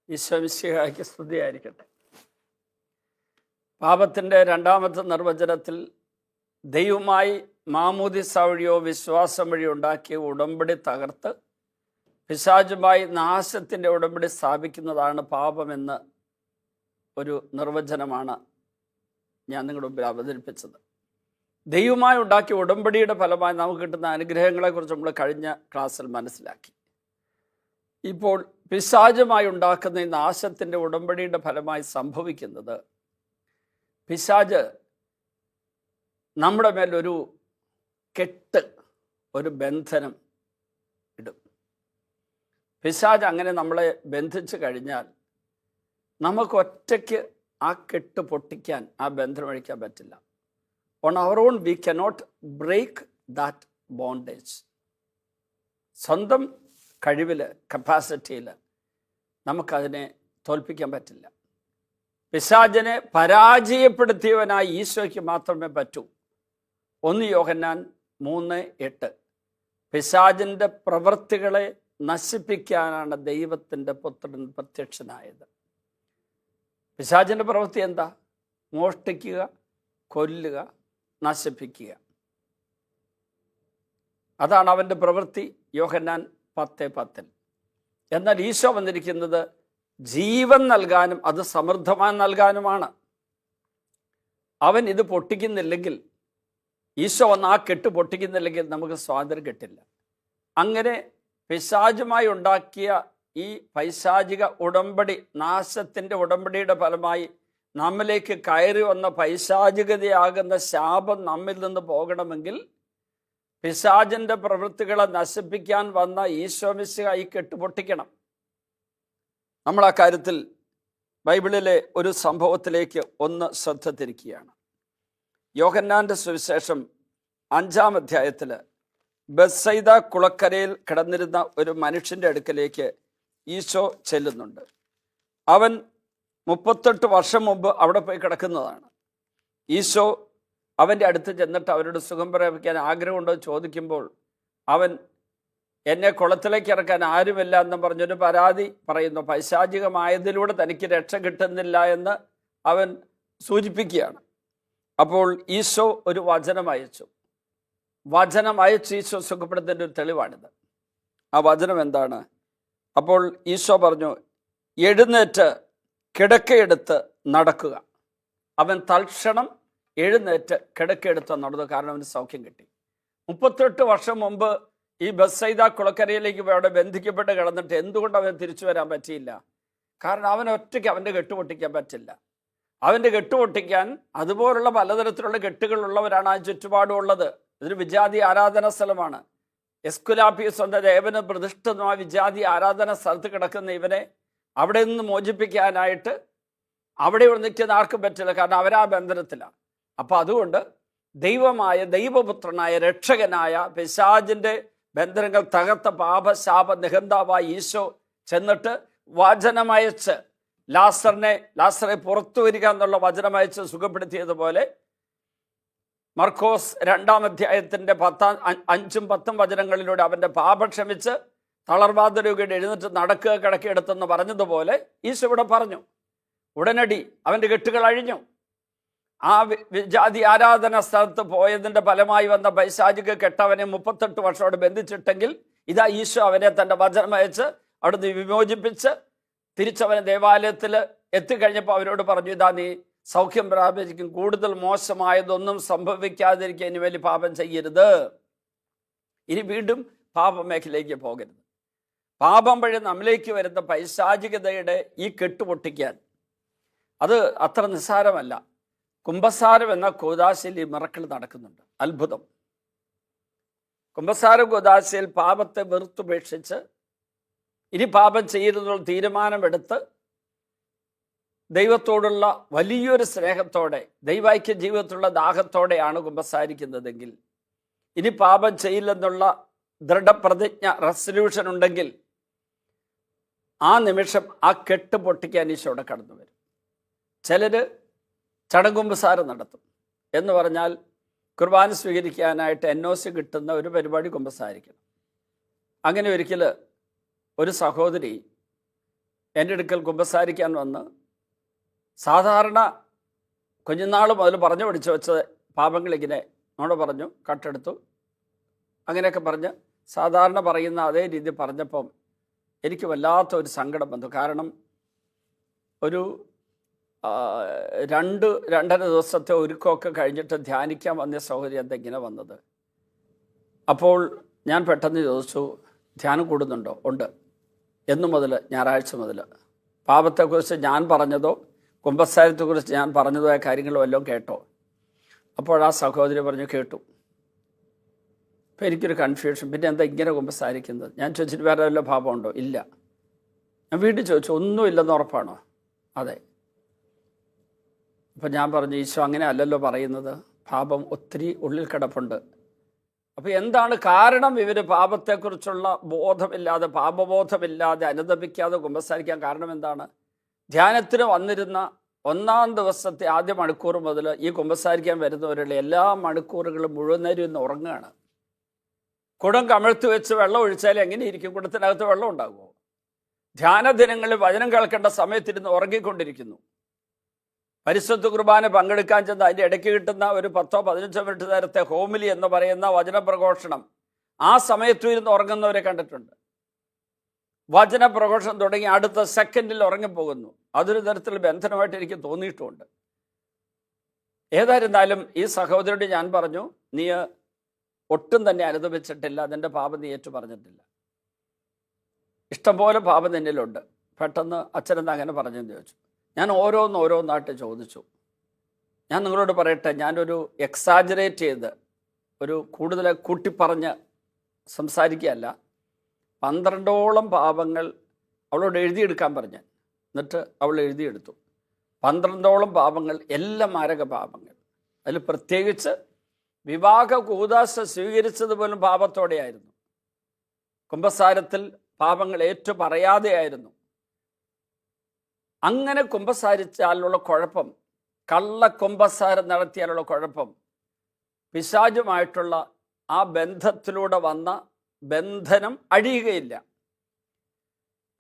ഈശോ മിശിഹായ്ക്ക് സ്തുതിയായിരിക്കട്ടെ. പാപത്തിൻ്റെ രണ്ടാമത്തെ നിർവചനത്തിൽ ദൈവമായി മാമോദിസ വഴിയോ വിശ്വാസം വഴിയോ ഉണ്ടാക്കിയ ഉടമ്പടി തകർത്ത് പിശാചുമായി നാശത്തിൻ്റെ ഉടമ്പടി സ്ഥാപിക്കുന്നതാണ് പാപമെന്ന് ഒരു നിർവചനമാണ് ഞാൻ നിങ്ങളുടെ മുമ്പിൽ അവതരിപ്പിച്ചത്. ദൈവമായി ഉണ്ടാക്കിയ ഉടമ്പടിയുടെ ഫലമായി നമുക്ക് കിട്ടുന്ന അനുഗ്രഹങ്ങളെക്കുറിച്ച് നമ്മൾ കഴിഞ്ഞ ക്ലാസ്സിൽ മനസ്സിലാക്കി. ഇപ്പോൾ പിശാചുമായി ഉണ്ടാക്കുന്ന ഈ നാശത്തിൻ്റെ ഉടമ്പടിയുടെ ഫലമായി സംഭവിക്കുന്നത്, പിശാച് നമ്മുടെ മേലൊരു കെട്ട്, ഒരു ബന്ധനം ഇടും. പിശാച് അങ്ങനെ നമ്മളെ ബന്ധിച്ചു കഴിഞ്ഞാൽ നമുക്ക് ഒറ്റയ്ക്ക് ആ കെട്ട് പൊട്ടിക്കാൻ, ആ ബന്ധനം അഴിക്കാൻ പറ്റില്ല. On our own we cannot break that bondage. സ്വന്തം കഴിവിൽ, കപ്പാസിറ്റിയിൽ നമുക്കതിനെ തോൽപ്പിക്കാൻ പറ്റില്ല. പിശാചിനെ പരാജയപ്പെടുത്തിയവനായി ഈശോയ്ക്ക് മാത്രമേ പറ്റൂ. 1 യോഹന്നാൻ 3:8. പിശാചിൻ്റെ പ്രവൃത്തികളെ നശിപ്പിക്കാനാണ് ദൈവത്തിൻ്റെ പുത്രൻ പ്രത്യക്ഷനായത്. പിശാചിൻ്റെ പ്രവൃത്തി എന്താ? മോഷ്ടിക്കുക, കൊല്ലുക, നശിപ്പിക്കുക. അതാണ് അവൻ്റെ പ്രവൃത്തി. യോഹന്നാൻ 10:10. എന്നാൽ ഈശോ വന്നിരിക്കുന്നത് ജീവൻ നൽകാനും അത് സമൃദ്ധമായി നൽകാനുമാണ്. അവൻ ഇത് പൊട്ടിക്കുന്നില്ലെങ്കിൽ, ഈശോ വന്ന് ആ കെട്ട് പൊട്ടിക്കുന്നില്ലെങ്കിൽ നമുക്ക് സ്വാതന്ത്ര്യം കിട്ടില്ല. അങ്ങനെ പിശാചുമായി ഉണ്ടാക്കിയ ഈ പൈശാചിക ഉടമ്പടി, നാശത്തിൻ്റെ ഉടമ്പടിയുടെ ഫലമായി നമ്മിലേക്ക് കയറി വന്ന പൈശാചികതയാകുന്ന ശാപം നമ്മിൽ നിന്ന് പോകണമെങ്കിൽ പിശാചിൻ്റെ പ്രവൃത്തികളെ നശിപ്പിക്കാൻ വന്ന ഈശോ മിശിഹ ഈ കെട്ട് പൊട്ടിക്കണം. നമ്മൾ ആ കാര്യത്തിൽ ബൈബിളിലെ ഒരു സംഭവത്തിലേക്ക് ഒന്ന് ശ്രദ്ധ തിരിക്കുകയാണ്. യോഹന്നാൻ്റെ സുവിശേഷം 5-ാം അധ്യായത്തിൽ ബെത്സൈദ കുളക്കരയിൽ കിടന്നിരുന്ന ഒരു മനുഷ്യൻ്റെ അടുക്കലേക്ക് ഈശോ ചെല്ലുന്നുണ്ട്. അവൻ 38 വർഷം മുമ്പ് അവിടെ പോയി കിടക്കുന്നതാണ്. ഈശോ അവൻ്റെ അടുത്ത് ചെന്നിട്ട് അവരോട് സുഖം പ്രാപിക്കാൻ ആഗ്രഹമുണ്ടോ ചോദിക്കുമ്പോൾ അവൻ, എന്നെ കുളത്തിലേക്ക് ഇറക്കാൻ ആരുമില്ല എന്ന് പറഞ്ഞൊരു പരാതി പറയുന്നു. പൈശാചികമായതിലൂടെ തനിക്ക് രക്ഷ കിട്ടുന്നില്ല എന്ന് അവൻ സൂചിപ്പിക്കുകയാണ്. അപ്പോൾ ഈശോ ഒരു വചനം അയച്ചു. ഈശോ സുഖപ്പെടുത്തുന്നതിൻ്റെ ഒരു തെളിവാണിത്. ആ വചനം എന്താണ്? അപ്പോൾ ഈശോ പറഞ്ഞു, എഴുന്നേറ്റ് കിടക്കയെടുത്ത് നടക്കുക. അവൻ തൽക്ഷണം എഴുന്നേറ്റ് കിടക്കയെടുത്ത് നടന്നു. കാരണം അവന് സൗഖ്യം കിട്ടി. 38 വർഷം മുമ്പ് ഈ ബെത്സൈദ കുളക്കരയിലേക്ക് അവിടെ ബന്ധിക്കപ്പെട്ട് കിടന്നിട്ട് എന്തുകൊണ്ട് അവന് തിരിച്ചു വരാൻ പറ്റിയില്ല? കാരണം അവൻ ഒറ്റയ്ക്ക് അവൻ്റെ കെട്ടുപൊട്ടിക്കാൻ പറ്റില്ല. അവൻ്റെ കെട്ടുപൊട്ടിക്കാൻ അതുപോലുള്ള പലതരത്തിലുള്ള കെട്ടുകളുള്ളവരാണ് ആ ചുറ്റുപാടുമുള്ളത്. ഇതൊരു വിജാതി ആരാധന സ്ഥലമാണ്. എസ്കുലാപ്പിയസ് എന്ന ദേവന് പ്രതിഷ്ഠിതമായ വിജാതി ആരാധന സ്ഥലത്ത് കിടക്കുന്ന ഇവനെ അവിടെ നിന്ന് മോചിപ്പിക്കാനായിട്ട് അവിടെ നിൽക്കുന്ന ആർക്കും പറ്റില്ല. കാരണം അവരാ ബന്ധനത്തിലാണ്. അപ്പം അതുകൊണ്ട് ദൈവമായ, ദൈവപുത്രനായ, രക്ഷകനായ, പിശാചിൻ്റെ ബന്ധനങ്ങൾ തകർത്ത പാപശാപ നിഹന്താവായ ഈശോ ചെന്നിട്ട് വചനമയച്ച് ലാസറെ പുറത്തു വരിക എന്നുള്ള വചനമയച്ച് സുഖപ്പെടുത്തിയതുപോലെ മർക്കോസ് 2-ാം അധ്യായത്തിൻ്റെ 5-ഉം 10-ഉം വചനങ്ങളിലൂടെ അവൻ്റെ പാപം ക്ഷമിച്ച് തളർവാദ രോഗിയുടെ എഴുന്നേറ്റ് നടക്കുക, കിടക്കയെടുത്തെന്ന് പറഞ്ഞതുപോലെ ഈശോ ഇവിടെ പറഞ്ഞു. ഉടനടി അവൻ്റെ കെട്ടുകൾ അഴിഞ്ഞു. ആ ജാതി ആരാധന സ്ഥലത്ത് പോയതിൻ്റെ ഫലമായി വന്ന പൈശാചിക കെട്ടവനെ 38 വർഷത്തോട് ബന്ധിച്ചിട്ടെങ്കിൽ ഇതാ ഈശോ അവനെ തൻ്റെ വചനമയച്ച് അവിടുന്ന് വിമോചിപ്പിച്ച് തിരിച്ചവനെ ദേവാലയത്തിൽ എത്തിക്കഴിഞ്ഞപ്പോൾ അവരോട് പറഞ്ഞു, ഇതാ നീ സൗഖ്യം പ്രാപിച്ചിരിക്കും, കൂടുതൽ മോശമായതൊന്നും സംഭവിക്കാതിരിക്കുക, ഇനി വലിയ പാപം ചെയ്യരുത്, ഇനി വീണ്ടും പാപമേഖലയിലേക്ക് പോകരുത്. പാപം വഴി നമ്മിലേക്ക് വരുന്ന പൈശാചികതയുടെ ഈ കെട്ടുപൊട്ടിക്കാൻ അത് അത്ര നിസ്സാരമല്ല. കുംഭസാരം എന്ന കൂദാശയിൽ ഈ മിറക്കിൾ നടക്കുന്നുണ്ട്, അത്ഭുതം. കുംഭസാര കൂദാശയിൽ പാപത്തെ വെറുത്തുപേക്ഷിച്ച് ഇനി പാപം ചെയ്യരുതെന്നുള്ള തീരുമാനമെടുത്ത് ദൈവത്തോടുള്ള വലിയൊരു സ്നേഹത്തോടെ, ദൈവൈക്യ ജീവിതത്തിലുള്ള ദാഹത്തോടെയാണ് കുമ്പസാരിക്കുന്നതെങ്കിൽ, ഇനി പാപം ചെയ്യില്ലെന്നുള്ള ദൃഢപ്രതിജ്ഞ, റെസല്യൂഷൻ ഉണ്ടെങ്കിൽ ആ നിമിഷം ആ കെട്ട് പൊട്ടിക്കാൻ ഈശോടെ കടന്നു വരും. ചിലർ ചടങ്ങുമ്പസാരം നടത്തും. എന്ന് പറഞ്ഞാൽ കുർബാന സ്വീകരിക്കാനായിട്ട് NOC കിട്ടുന്ന ഒരു പരിപാടി കുമ്പസാരിക്കണം. അങ്ങനെ ഒരിക്കൽ ഒരു സഹോദരി എൻ്റെ അടുക്കൽ കുമ്പസാരിക്കാൻ വന്ന് സാധാരണ കുഞ്ഞുനാൾ മുതൽ പറഞ്ഞു പഠിച്ചു വെച്ച പാപങ്ങളിങ്ങനെ എന്നോട് പറഞ്ഞു, കട്ടെടുത്തു, അങ്ങനെയൊക്കെ പറഞ്ഞ് സാധാരണ പറയുന്ന അതേ രീതി പറഞ്ഞപ്പം എനിക്ക് വല്ലാത്തൊരു സങ്കടം വന്നു. കാരണം ഒരു 2-2.5 ദിവസത്തെ ഒരുക്കമൊക്കെ കഴിഞ്ഞിട്ട് ധ്യാനിക്കാൻ വന്ന സൗകര്യം എന്തെങ്ങനെ വന്നത്. അപ്പോൾ ഞാൻ പെട്ടെന്ന് ചോദിച്ചു, ധ്യാനം കൂടുന്നുണ്ടോ? ഉണ്ട്. എന്നു മുതൽ? ഞായറാഴ്ച മുതൽ. പാപത്തെക്കുറിച്ച് ഞാൻ പറഞ്ഞതോ കുമ്പസാരത്തെക്കുറിച്ച് ഞാൻ പറഞ്ഞതോ ആയ കാര്യങ്ങൾ വല്ലതും കേട്ടോ? അപ്പോൾ ആ സഹോദരി പറഞ്ഞു, കേട്ടു. അപ്പോൾ എനിക്കൊരു കൺഫ്യൂഷൻ, പിന്നെ എന്താ ഇങ്ങനെ കുമ്പസാരിക്കുന്നത്? ഞാൻ ചോദിച്ചിട്ട് വേറെ വല്ല പാപമുണ്ടോ? ഇല്ല. ഞാൻ വീട്ടിൽ ചോദിച്ചു, ഒന്നുമില്ലെന്ന് ഉറപ്പാണോ? അതെ. അപ്പം ഞാൻ പറഞ്ഞു, ഈശോ അങ്ങനെ അല്ലല്ലോ പറയുന്നത്, പാപം ഒത്തിരി ഉള്ളിൽ കിടപ്പുണ്ട്. അപ്പോൾ എന്താണ് കാരണം? ഇവർ പാപത്തെക്കുറിച്ചുള്ള ബോധമില്ലാതെ, പാപബോധമില്ലാതെ, അനുദപിക്കാതെ കുമ്പസാരിക്കാൻ കാരണം എന്താണ്? ധ്യാനത്തിന് വന്നിരുന്ന 1-ാം ദിവസത്തെ ആദ്യ മണിക്കൂർ മുതൽ ഈ കുമ്പസാരിക്കാൻ വരുന്നവരുടെ എല്ലാ മണിക്കൂറുകളും മുഴുവൻ നേരം ഇന്ന് ഉറങ്ങുകയാണ്. കുടം കമിഴ്ത്തി വെച്ച് വെള്ളം ഒഴിച്ചാൽ എങ്ങനെ ഇരിക്കും? കുടത്തിനകത്ത് വെള്ളം ഉണ്ടാകുമോ? ധ്യാന ദിനങ്ങളിൽ വചനം കേൾക്കേണ്ട സമയത്തിരുന്ന് ഉറങ്ങിക്കൊണ്ടിരിക്കുന്നു. പരിശുദ്ധ കുർബാന പങ്കെടുക്കാൻ ചെന്ന് അതിൻ്റെ ഇടയ്ക്ക് കിട്ടുന്ന ഒരു 10-15 മിനിറ്റ് നേരത്തെ ഹോമിലി എന്ന് പറയുന്ന വചനപ്രഘോഷണം, ആ സമയത്തും ഇരുന്ന് ഉറങ്ങുന്നവരെ കണ്ടിട്ടുണ്ട്. വചനപ്രഘോഷണം തുടങ്ങി അടുത്ത സെക്കൻഡിൽ ഉറങ്ങിപ്പോകുന്നു. അതൊരു തരത്തിൽ ബന്ധനമായിട്ട് എനിക്ക് തോന്നിയിട്ടുമുണ്ട്. ഏതായിരുന്നാലും ഈ സഹോദരിയോട് ഞാൻ പറഞ്ഞു, നീ ഒട്ടും തന്നെ അനുദപിച്ചിട്ടില്ല, അതിൻ്റെ പാപം നീ ഏറ്റു പറഞ്ഞിട്ടില്ല, ഇഷ്ടംപോലെ പാപം നിന്നിലുണ്ട്. പെട്ടെന്ന് അച്ഛനെന്താ അങ്ങനെ പറഞ്ഞെന്ന് ചോദിച്ചു. ഞാൻ ഓരോന്നായിട്ട് ചോദിച്ചു. ഞാൻ നിങ്ങളോട് പറയട്ടെ, ഞാനൊരു എക്സാജറേറ്റ് ചെയ്ത് ഒരു കൂടുതൽ കൂട്ടിപ്പറഞ്ഞ് സംസാരിക്കുകയല്ല. 12ഓളം പാപങ്ങൾ അവളോട് എഴുതിയെടുക്കാൻ പറഞ്ഞു. എന്നിട്ട് അവൾ എഴുതിയെടുത്തു. 12ഓളം പാപങ്ങൾ, എല്ലാം മാരക പാപങ്ങൾ. അതിൽ പ്രത്യേകിച്ച് വിവാഹ കൂദാശ സ്വീകരിച്ചതുപോലും പാപത്തോടെയായിരുന്നു. കുമ്പസാരത്തിൽ പാപങ്ങൾ ഏറ്റു പറയാതെയായിരുന്നു. അങ്ങനെ കുമ്പസാരിച്ചാലുള്ള കുഴപ്പം, കള്ള കുമ്പസാരം നടത്തിയാലുള്ള കുഴപ്പം, പിശാചുമായിട്ടുള്ള ആ ബന്ധത്തിലൂടെ വന്ന ബന്ധനം അഴിയുകയില്ല.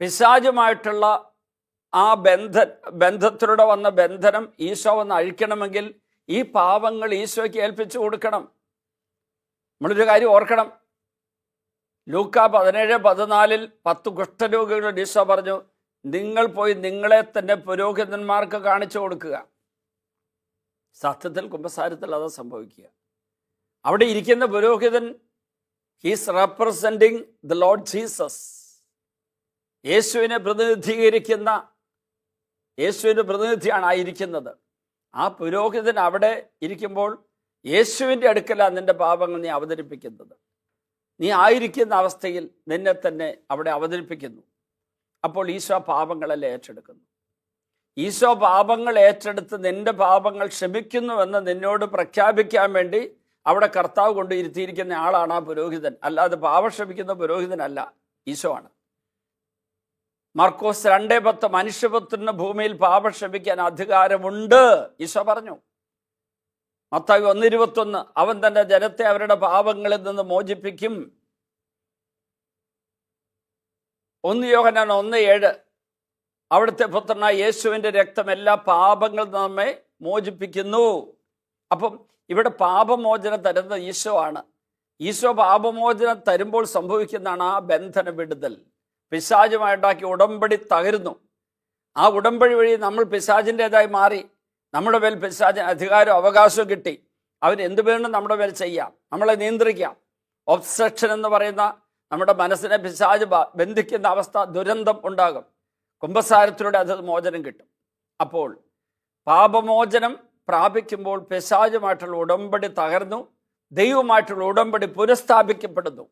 പിശാചുമായിട്ടുള്ള ആ ബന്ധത്തിലൂടെ വന്ന ബന്ധനം ഈശോ വന്ന് അഴിക്കണമെങ്കിൽ ഈ പാപങ്ങൾ ഈശോയ്ക്ക് ഏൽപ്പിച്ചു കൊടുക്കണം. നമ്മളൊരു കാര്യം ഓർക്കണം. ലൂക്ക 17:14 10 കുഷ്ഠരോഗികളോട് ഈശോ പറഞ്ഞു, നിങ്ങൾ പോയി നിങ്ങളെ തന്നെ പുരോഹിതന്മാർക്ക് കാണിച്ചു കൊടുക്കുക. സത്യത്തിൽ കുമ്പസാരത്തിൽ അതാ സംഭവിക്കുക. അവിടെ ഇരിക്കുന്ന പുരോഹിതൻ, he's representing the Lord Jesus. യേശുവിനെ പ്രതിനിധിയാണ് ആയിരിക്കുന്നത്. ആ പുരോഹിതൻ അവിടെ ഇരിക്കുമ്പോൾ യേശുവിൻ്റെ അടുക്കലാണ് നിൻ്റെ പാപങ്ങൾ നീ അവതരിപ്പിക്കുന്നത്. നീ ആയിരിക്കുന്ന അവസ്ഥയിൽ നിന്നെ തന്നെ അവിടെ അവതരിപ്പിക്കുന്നു. അപ്പോൾ ഈശോ പാപങ്ങളെല്ലാം ഏറ്റെടുക്കുന്നു. ഈശോ പാപങ്ങൾ ഏറ്റെടുത്ത് നിൻ്റെ പാപങ്ങൾ ക്ഷമിക്കുന്നുവെന്ന് നിന്നോട് പ്രഖ്യാപിക്കാൻ വേണ്ടി അവിടെ കർത്താവ് കൊണ്ട് ഇരുത്തിയിരിക്കുന്ന ആളാണ് ആ പുരോഹിതൻ. അല്ലാതെ പാപം ക്ഷമിക്കുന്ന പുരോഹിതനല്ല, ഈശോ ആണ്. മർക്കോസ് 2:10 മനുഷ്യപുത്രന് ഭൂമിയിൽ പാപം ക്ഷമിക്കാൻ അധികാരമുണ്ട്, ഈശോ പറഞ്ഞു. മത്തായി 1:21 അവൻ തൻ്റെ ജനത്തെ അവരുടെ പാപങ്ങളിൽ നിന്ന് മോചിപ്പിക്കും. 1 യോഹന്നാൻ 1:7 അവിടുത്തെ പുത്രനായ യേശുവിൻ്റെ രക്തം എല്ലാ പാപങ്ങളിൽ നമ്മെ മോചിപ്പിക്കുന്നു. അപ്പം ഇവിടെ പാപമോചനം തരുന്നത് ഈശോ ആണ്. ഈശോ പാപമോചനം തരുമ്പോൾ സംഭവിക്കുന്നതാണ് ആ ബന്ധന വിടുതൽ. പിശാചുമായിട്ടുണ്ടാക്കിയ ഉടമ്പടി തകരുന്നു. ആ ഉടമ്പടി വഴി നമ്മൾ പിശാചിൻ്റെതായി മാറി. നമ്മുടെ മേൽ പിശാചിന് അധികാരവും അവകാശവും കിട്ടി. അവൻ എന്ത് വേണം നമ്മുടെ മേൽ ചെയ്യാം, നമ്മളെ നിയന്ത്രിക്കാം. ഒബ്സെഷൻ എന്ന് പറയുന്ന നമ്മുടെ മനസ്സിനെ പിശാച് ബന്ധിക്കുന്ന അവസ്ഥ, ദുരന്തം ഉണ്ടാകും. കുമ്പസാരത്തിലൂടെ അത് മോചനം കിട്ടും. അപ്പോൾ പാപമോചനം പ്രാപിക്കുമ്പോൾ പിശാചുമായിട്ടുള്ള ഉടമ്പടി തകർന്നു, ദൈവമായിട്ടുള്ള ഉടമ്പടി പുനഃസ്ഥാപിക്കപ്പെടുന്നു.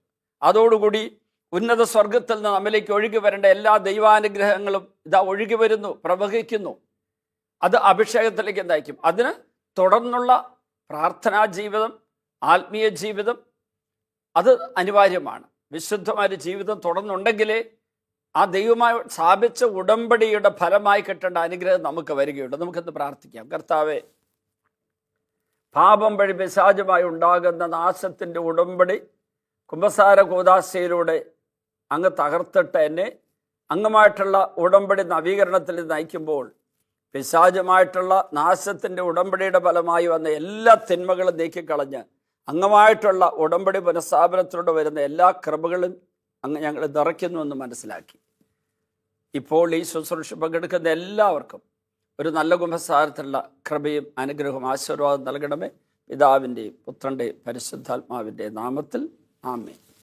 അതോടുകൂടി ഉന്നത സ്വർഗത്തിൽ നിന്ന് നമ്മിലേക്ക് ഒഴുകി വരേണ്ട എല്ലാ ദൈവാനുഗ്രഹങ്ങളും ഇതാ ഒഴുകി വരുന്നു, പ്രവഹിക്കുന്നു. അത് അഭിഷേകത്തിലേക്ക് നയിക്കും. അതിന് തുടർന്നുള്ള പ്രാർത്ഥനാ ജീവിതം, ആത്മീയ ജീവിതം അത് അനിവാര്യമാണ്. വിശുദ്ധമായ ജീവിതം തുടർന്നുണ്ടെങ്കിലേ ആ ദൈവമായി സ്ഥാപിച്ച ഉടമ്പടിയുടെ ഫലമായി കിട്ടേണ്ട അനുഗ്രഹം നമുക്ക് വരികയുള്ളൂ. നമുക്കിന്ന് പ്രാർത്ഥിക്കാം. കർത്താവേ, പാപം വഴി പിശാചുമായി ഉണ്ടാകുന്ന നാശത്തിൻ്റെ ഉടമ്പടി കുമ്പസാര കൂദാശയിലൂടെ അങ്ങ് തകർത്തിട്ട് എന്നെ അങ്ങുമായിട്ടുള്ള ഉടമ്പടി നവീകരണത്തിൽ നയിക്കുമ്പോൾ പിശാചുമായിട്ടുള്ള നാശത്തിൻ്റെ ഉടമ്പടിയുടെ ഫലമായി വന്ന എല്ലാ തിന്മകളും നീക്കിക്കളഞ്ഞ് അങ്ങുമായിട്ടുള്ള ഉടമ്പടി പുനഃസ്ഥാപനത്തിലൂടെ വരുന്ന എല്ലാ കൃപകളും അങ്ങ് ഞങ്ങൾ നിറയ്ക്കുന്നുവെന്ന് മനസ്സിലാക്കി. ഇപ്പോൾ ഈ ശുശ്രൂഷ പങ്കെടുക്കുന്ന എല്ലാവർക്കും ഒരു നല്ല കുമ്പസാരത്തിലുള്ള കൃപയും അനുഗ്രഹവും ആശീർവാദം നൽകണമേ. പിതാവിൻ്റെയും പുത്രൻ്റെയും പരിശുദ്ധാത്മാവിൻ്റെ നാമത്തിൽ ആമേൻ.